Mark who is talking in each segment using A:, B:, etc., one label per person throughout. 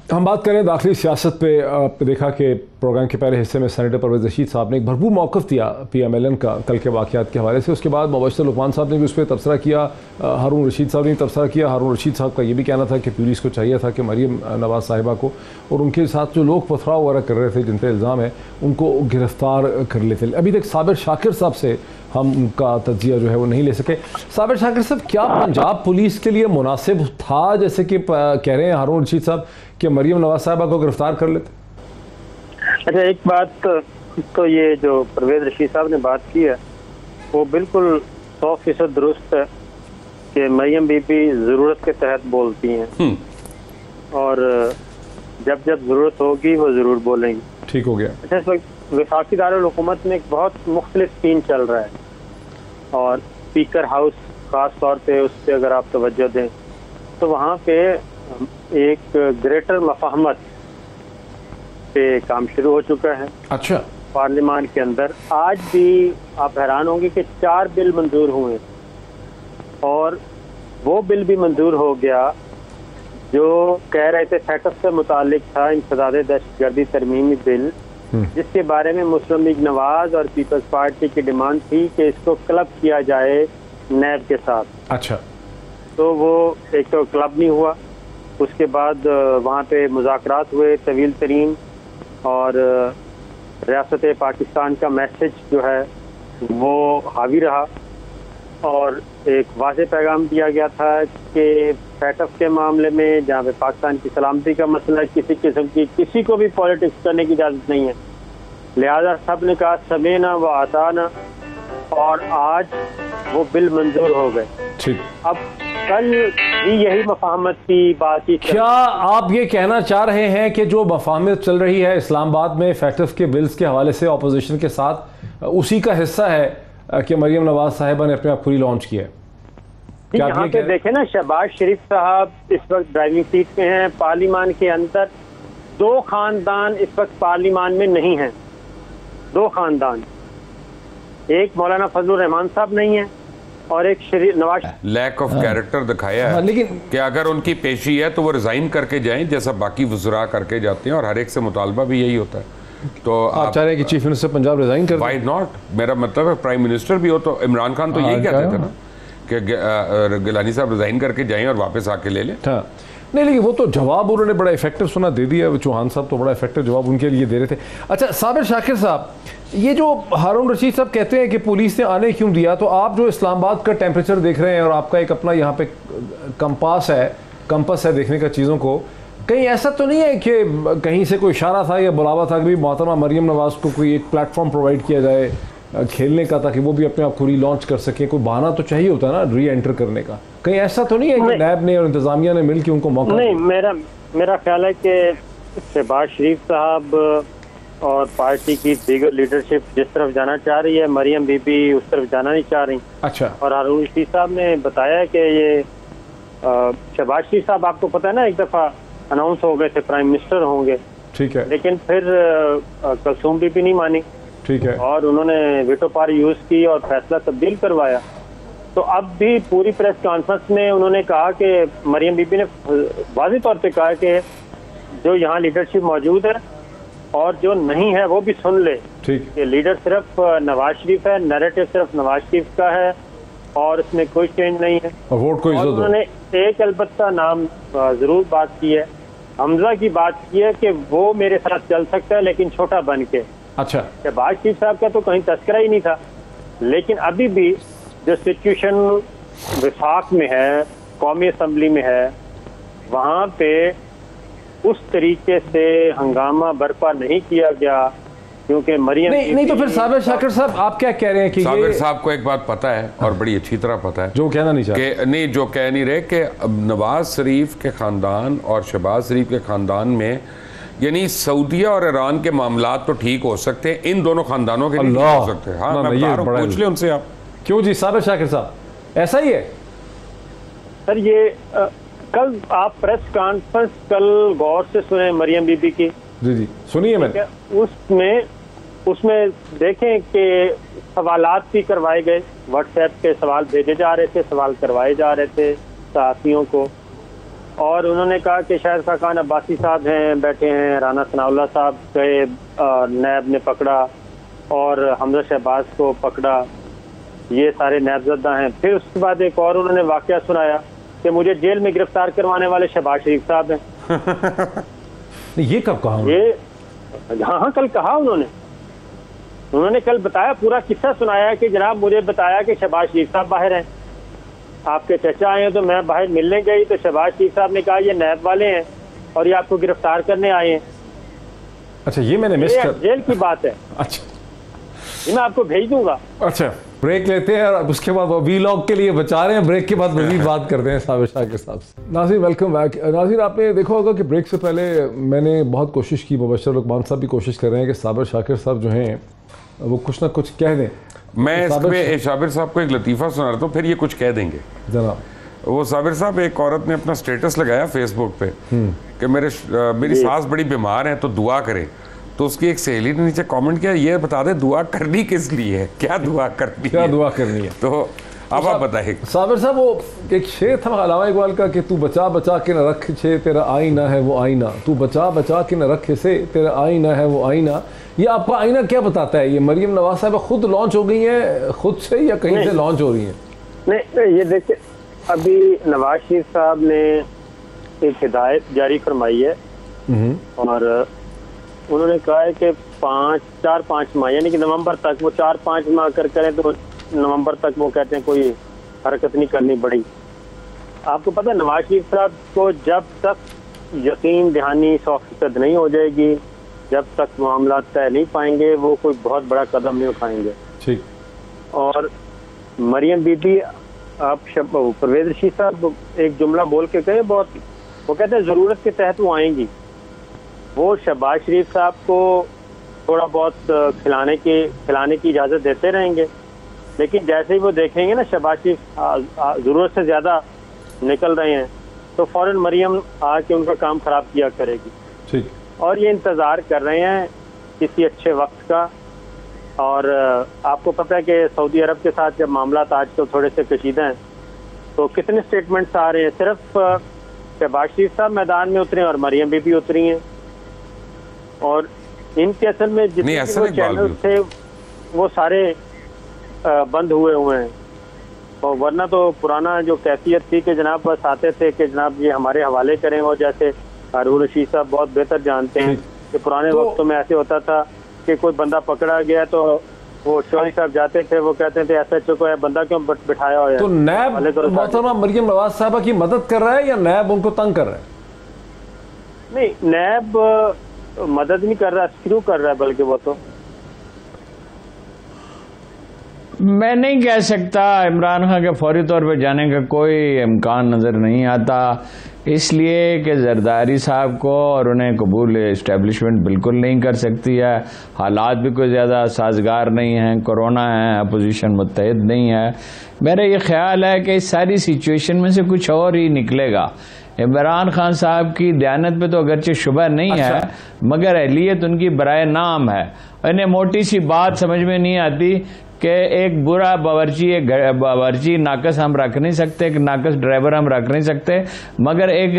A: हम बात करें दाखिली सियासत पे। आपने देखा कि प्रोग्राम के पहले हिस्से में सेनेटर परवेज़ रशीद साहब ने एक भरपूर मौक़िफ़ दिया PMLN का कल के वाक़यात के हवाले से। उसके बाद मुबश्शिर लुकमान साहब ने भी उस पर तबसरा किया, हारून रशीद साहब ने तबसरा किया। हारून रशीद साहब का ये भी कहना था कि पुलिस को चाहिए था कि मरीम नवाज़ साहिबा को और उनके साथ जो लोग पथराव वगैरह कर रहे थे, जिन पर इल्ज़ाम है, उनको गिरफ़्तार कर लेते। अभी तक साबिर शाकिर साहब से हम उनका तज्जिया जो है वो नहीं ले सके। साबिर शाकिर साहब, क्या पंजाब पुलिस के लिए मुनासिब था, जैसे कि कह रहे हैं हारून रशीद साहब, कि मरीम नवाज साहिबा को गिरफ्तार कर लेते?
B: अच्छा, एक बात तो ये जो परवेज़ रशीद साहब ने बात की है वो बिल्कुल 100% दुरुस्त है कि मरियम बीबी ज़रूरत के तहत बोलती हैं और जब जब ज़रूरत होगी वो ज़रूर बोलेंगी।
A: ठीक हो गया।
B: अच्छा, इस वक्त वफाकी दारुल-हुकूमत में एक बहुत मुख्तलिफ सीन चल रहा है और स्पीकर हाउस ख़ास तौर पे उस पर अगर आप तवज्जो दें तो वहाँ पे एक ग्रेटर मफाहमत पे काम शुरू हो चुका है।
A: अच्छा।
B: पार्लियामान के अंदर आज भी आप हैरान होंगे कि 4 बिल मंजूर हुए और वो बिल भी मंजूर हो गया जो कह रहे थे सेटअप से मुतालिक था, इंसदाद दहशतगर्दी तरमीमी बिल, जिसके बारे में मुस्लिम लीग नवाज और पीपल्स पार्टी की डिमांड थी कि इसको क्लब किया जाए नैब के साथ।
A: अच्छा।
B: तो वो एक तो क्लब नहीं हुआ, उसके बाद वहाँ पे मुज़ाकरात हुए तवील तरीन और रियासत पाकिस्तान का मैसेज जो है वो हावी रहा और एक वाज़ेह पैगाम दिया गया था कि सेटअप के मामले में जहाँ पे पाकिस्तान की सलामती का मसला है, किसी किस्म की किसी को भी पॉलिटिक्स करने की इजाज़त नहीं है, लिहाजा सब ने कहा समेना व आताना और आज वो बिल मंजूर हो गए।
A: ठीक।
B: अब कल भी यही मफाहमत की बात ही।
A: क्या आप ये कहना चाह रहे हैं कि जो मफाहमत चल रही है इस्लामाबाद में फैक्टर्स के बिल्स के हवाले से अपोजिशन के साथ, उसी का हिस्सा है कि मरीम नवाज साहिबा ने अपने आप खुली लॉन्च किया है?
B: यहाँ पे देखें ना, शहबाज शरीफ साहब इस वक्त ड्राइविंग सीट पे हैं। पार्लियामान के अंदर 2 खानदान इस वक्त पार्लियामान में नहीं हैं, 2 खानदान, एक मौलाना फजलुर रहमान साहब नहीं है और एक नवाज।
C: लैक ऑफ कैरेक्टर दिखाया है।
A: लेकिन
C: कि अगर उनकी पेशी है तो वो रिजाइन करके जाएं जैसा बाकी वज़रा करके जाते हैं और हर एक से मुतालबा भी यही होता है। तो आप
A: चाह रहे हैं कि चीफ मिनिस्टर पंजाब रिजाइन कर?
C: Why not? मेरा मतलब है प्राइम मिनिस्टर भी हो तो इमरान खान तो यही कहते थे ना कि गिलानी साहब रिजाइन करके जाएं और वापस आके ले लें।
A: हाँ, नहीं, लेकिन वो तो जवाब उन्होंने बड़ा इफेक्टिव सुना दे दिया। चौहान साहब तो बड़ा इफेक्टिव जवाब उनके लिए दे रहे थे। अच्छा, साबिर शाकिर साहब, ये जो हारून रशीद साहब कहते हैं कि पुलिस ने आने क्यों दिया, तो आप जो इस्लामाबाद का टेम्परेचर देख रहे हैं और आपका एक अपना यहाँ पे कंपास है देखने का चीज़ों को, कहीं ऐसा तो नहीं है कि कहीं से कोई इशारा था या बुलावा था कि मोहतरमा मरीम नवाज को कोई एक प्लेटफॉर्म प्रोवाइड किया जाए खेलने का, ताकि वो भी अपने आप खुली लॉन्च कर सके? कोई बहाना तो चाहिए होता है ना री एंटर करने का। कहीं ऐसा तो नहीं है कि नैब ने और इंतजामिया ने मिलकर उनको मौका?
B: नहीं, मेरा ख्याल है कि शहबाज शरीफ साहब और पार्टी की दीगर लीडरशिप जिस तरफ जाना चाह रही है, मरियम बीबी उस तरफ जाना नहीं चाह रही।
A: अच्छा।
B: और हारून रशीद साहब ने बताया कि ये शहबाज शरीफ साहब, आपको पता है ना, एक दफ़ा अनाउंस हो गए थे प्राइम मिनिस्टर होंगे।
A: ठीक है।
B: लेकिन फिर कुलसूम बीबी नहीं मानी।
A: ठीक है।
B: और उन्होंने वीटो पावर यूज़ की और फैसला तब्दील करवाया। तो अब भी पूरी प्रेस कॉन्फ्रेंस में उन्होंने कहा कि मरियम बीबी ने वाज़ेह तौर पे कहा कि जो यहाँ लीडरशिप मौजूद है और जो नहीं है वो भी सुन ले।
A: ठीक।
B: कि लीडर सिर्फ नवाज शरीफ है, नैरेटिव सिर्फ नवाज शरीफ का है और इसमें कोई चेंज नहीं है।
A: और वोट को इज्जत दो।
B: उन्होंने एक अलबत्ता नाम जरूर बात की है, हमजा की बात की है कि वो मेरे साथ चल सकता है लेकिन छोटा बन के।
A: अच्छा।
B: शहबाज शरीफ साहब का तो कहीं तस्करा ही नहीं था, लेकिन अभी भी जो सिचुएशन विफाक में है, कौमी असम्बली में है, वहाँ पे उस तरीके से हंगामा बर्पा नहीं किया गया क्योंकि मरियम
A: नहीं तो फिर साबिर शाकिर साहब आप क्या कह रहे हैं कि
C: साबिर साहब को एक बात पता है और बड़ी अच्छी तरह पता है,
A: जो कहना नहीं चाहते,
C: नहीं जो कह नहीं रहे कि नवाज शरीफ के ख़ानदान और शहबाज शरीफ के ख़ानदान में, यानी सऊदीया और ईरान के मामलात तो ठीक हो सकते हैं, इन दोनों खानदानों के नहीं हो सकते। हाँ, मैं बता रहा हूं, पूछ ले उनसे आप।
A: क्यों जी साबिर शाकिर साहब, ऐसा ही है?
B: सर ये कल आप प्रेस कॉन्फ्रेंस कल गौर से सुने मरियम बीबी की।
A: जी सुनिए। मैंने
B: उसमें देखें कि सवालात भी करवाए गए, व्हाट्सएप पे सवाल भेजे जा रहे थे, सवाल करवाए जा रहे थे सहाफ़ियों को, और उन्होंने कहा कि शाहिद खाकान अब्बासी साहब हैं, बैठे हैं, राना सनाउल्लाह साहब गए, नैब ने पकड़ा और हमजा शहबाज को पकड़ा, ये सारे नैबजदा हैं। फिर उसके बाद एक और उन्होंने वाकया सुनाया कि मुझे जेल में गिरफ्तार करवाने वाले शहबाज शरीफ साहब हैं।
A: ये कब कहा?
B: ये हाँ कल कहा उन्होंने कल बताया, पूरा किस्सा सुनाया कि जनाब मुझे बताया कि शहबाज शरीफ साहब बाहर हैं, आपके चचा आए हैं, तो मैं बाहर मिलने गई तो शहबाज शरीफ साहब ने कहा ये नैब वाले हैं और ये आपको गिरफ्तार करने आए हैं।
A: अच्छा, ये मैंने मिस कर,
B: जेल की बात है।
A: अच्छा,
B: ये मैं आपको भेज दूंगा।
A: अच्छा, ब्रेक लेते हैं और उसके बाद वो वीलॉग के लिए बचा रहे हैं, ब्रेक के बाद मजीद बात करते हैं साबिर शाह के साथ। नाज़रीन वेलकम बैक। नाज़रीन आपने देखा होगा कि ब्रेक से पहले मैंने बहुत कोशिश की, मुबशर लुकमान साहब भी कोशिश कर रहे हैं कि साबिर शाकिर साहब जो हैं वो कुछ ना कुछ कह दें।
C: मैं इसमें साबिर साहब को एक लतीफ़ा सुना रहा था, फिर ये कुछ कह देंगे
A: जनाब।
C: वो साबिर साहब, एक औरत ने अपना स्टेटस लगाया फेसबुक पे कि मेरी सास बड़ी बीमार है तो दुआ करें, तो उसकी एक सहेली ने नीचे कमेंट किया, ये बता दे दुआ करनी किस लिए है, क्या दुआ करनी
A: क्या दुआ करनी है।
C: तो अब आप बताइए
A: साबिर साहब, वो एक शेर था अलावा इकबाल का कि तू बचा बचा के न रख छे तेरा आईना है वो आईना, तू बचा बचा के न रखे से तेरा आईना है वो आईना। ये आपका आईना क्या बताता है? ये मरियम नवाज साहब खुद लॉन्च हो गई है खुद से या कहीं से लॉन्च हो रही है?
B: नहीं, ये देखिए, अभी नवाज शरीफ साहब ने एक हिदायत जारी फरमाई है और उन्होंने कहा है कि 4-5 माह यानी कि नवंबर तक, वो 4-5 माह करें तो नवंबर तक वो कहते हैं कोई हरकत नहीं करनी पड़ी। आपको पता है नवाज शरीफ साहब को जब तक यकीन दहानी 100% नहीं हो जाएगी, जब तक मामला तय नहीं पाएंगे, वो कोई बहुत बड़ा कदम नहीं उठाएंगे।
A: ठीक।
B: और मरियम बीबी, आप परवेज रशीद साहब एक जुमला बोल के गए बहुत, वो कहते हैं ज़रूरत के तहत वो आएंगी। वो शहबाज शरीफ साहब को थोड़ा बहुत खिलाने की इजाज़त देते रहेंगे, लेकिन जैसे ही वो देखेंगे ना शहबाज शरीफ ज़रूरत से ज़्यादा निकल रहे हैं तो फ़ौरन मरियम आके उनका काम ख़राब किया करेगी।
A: ठीक।
B: और ये इंतज़ार कर रहे हैं किसी अच्छे वक्त का। और आपको पता है कि सऊदी अरब के साथ जब मामला आजकल थोड़े से कशीदा हैं तो कितने स्टेटमेंट्स आ रहे हैं, सिर्फ शहबाज शरीफ साहब मैदान में उतरे और मरियम बीबी उतरी हैं। और इनके असल में जितने वो चैनल थे वो सारे बंद हुए हैं, और वरना तो पुराना जो कैफियत थी कि जनाब बस आते थे कि जनाब ये हमारे हवाले करें, और जैसे हारून रशीद साहब बहुत बेहतर जानते हैं कि पुराने वक्तों में ऐसे होता था कि कोई बंदा पकड़ा गया तो वो चौधरी साहब जाते थे, वो कहते थे SHO को बंदा क्यों बिठाया हुआ है।
A: तो नैब मोहतरमा मरियम नवाज साहबा की मदद कर रहा है या नैब उनको तंग कर रहा है?
B: नहीं, नैब मदद नहीं कर रहा, शुरू कर रहा है बल्कि वो तो।
D: मैं नहीं कह सकता, इमरान खान के फौरी तौर पर जाने का कोई इम्कान नज़र नहीं आता, इसलिए कि जरदारी साहब को और उन्हें कबूल इस्टेब्लिशमेंट बिल्कुल नहीं कर सकती है। हालात भी कोई ज़्यादा साजगार नहीं हैं, कोरोना है, अपोजिशन मुत्तहिद नहीं है। मेरा ये ख्याल है कि इस सारी सिचुएशन में से कुछ और ही निकलेगा। इमरान खान साहब की दयानत पे तो अगरचे शुबह नहीं है, मगर अहलियत उनकी बराए नाम है। इन्हें मोटी सी बात समझ में नहीं आती कि एक बुरा बावर्ची नाकस हम रख नहीं सकते, एक नाकस ड्राइवर हम रख नहीं सकते, मगर एक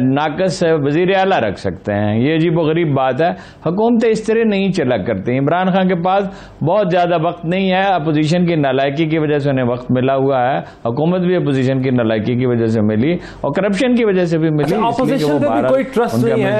D: नाकस वजीर आला रख सकते हैं। ये अजीब व गरीब बात है। हुकूमतें इस तरह नहीं चला करती। इमरान खान के पास बहुत ज़्यादा वक्त नहीं है, अपोजिशन की नालायकी की वजह से उन्हें वक्त मिला हुआ है। हुकूमत भी अपोजिशन की नालायकी की वजह से मिली और करप्शन की वजह से भी मिली।
A: अपोजिशन पे कोई ट्रस्ट नहीं है,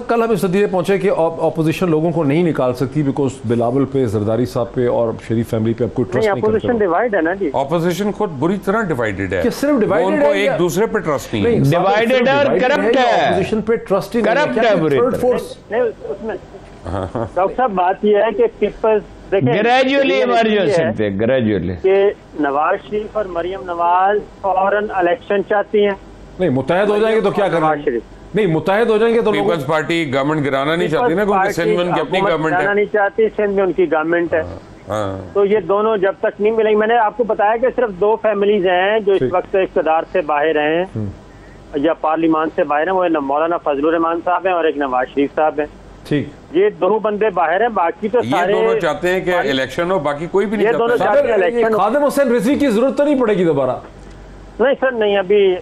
A: कल हम इस नतीजे पहुंचे कि अपोजिशन लोगों को नहीं निकाल सकती बिकॉज बिलावल पे, जरदारी साहब पे और शरीफ फैमिली पे अब कोई ट्रस्ट नहीं करते।
B: अपोजिशन डिवाइड है ना जी,
C: अपोजिशन खुद बुरी तरह डिवाइडेड है।
A: सिर्फ डिवाइडेड है,
C: एक दूसरे पे ट्रस्ट नहीं है,
D: डिवाइडेड और करप्ट है।
A: अपोजिशन पे ट्रस्ट ही
D: करप्ट है बुरी
B: नहीं उसमें। डॉक्टर साहब बात यह है कि पीपल्स
D: ग्रेजुअली मर्ज हो सकते हैं, ग्रेजुअली
B: कि नवाज शरीफ और मरियम नवाज फौरन इलेक्शन चाहती हैं।
A: नहीं, मुत्तहिद हो जाएंगे तो क्या करना? नहीं, मुत्तहिद हो जाएंगे तो
C: पीपल्स पार्टी गवर्नमेंट गिराना नहीं चाहती ना, क्योंकि सिंध में उनकी अपनी गवर्नमेंट है,
B: नहीं चाहती, सिंध में उनकी गवर्नमेंट है। तो ये दोनों जब तक नहीं मिलेंगे, मैंने आपको बताया कि सिर्फ 2 फैमिलीज हैं जो इस वक्त इक़्तिदार से बाहर हैं या पार्लिमान से बाहर हैं, वो मौलाना फजलुर रहमान साहब हैं और एक नवाज शरीफ साहब हैं।
A: ठीक,
B: ये 2 बंदे बाहर हैं, बाकी तो सारे
C: दोनों चाहते हैं कि इलेक्शन हो, बाकी कोई भी नहीं
B: चाहता।
A: खादिम हुसैन रिजवी की जरूरत तो नहीं पड़ेगी दोबारा?
B: नहीं सर, नहीं, अभी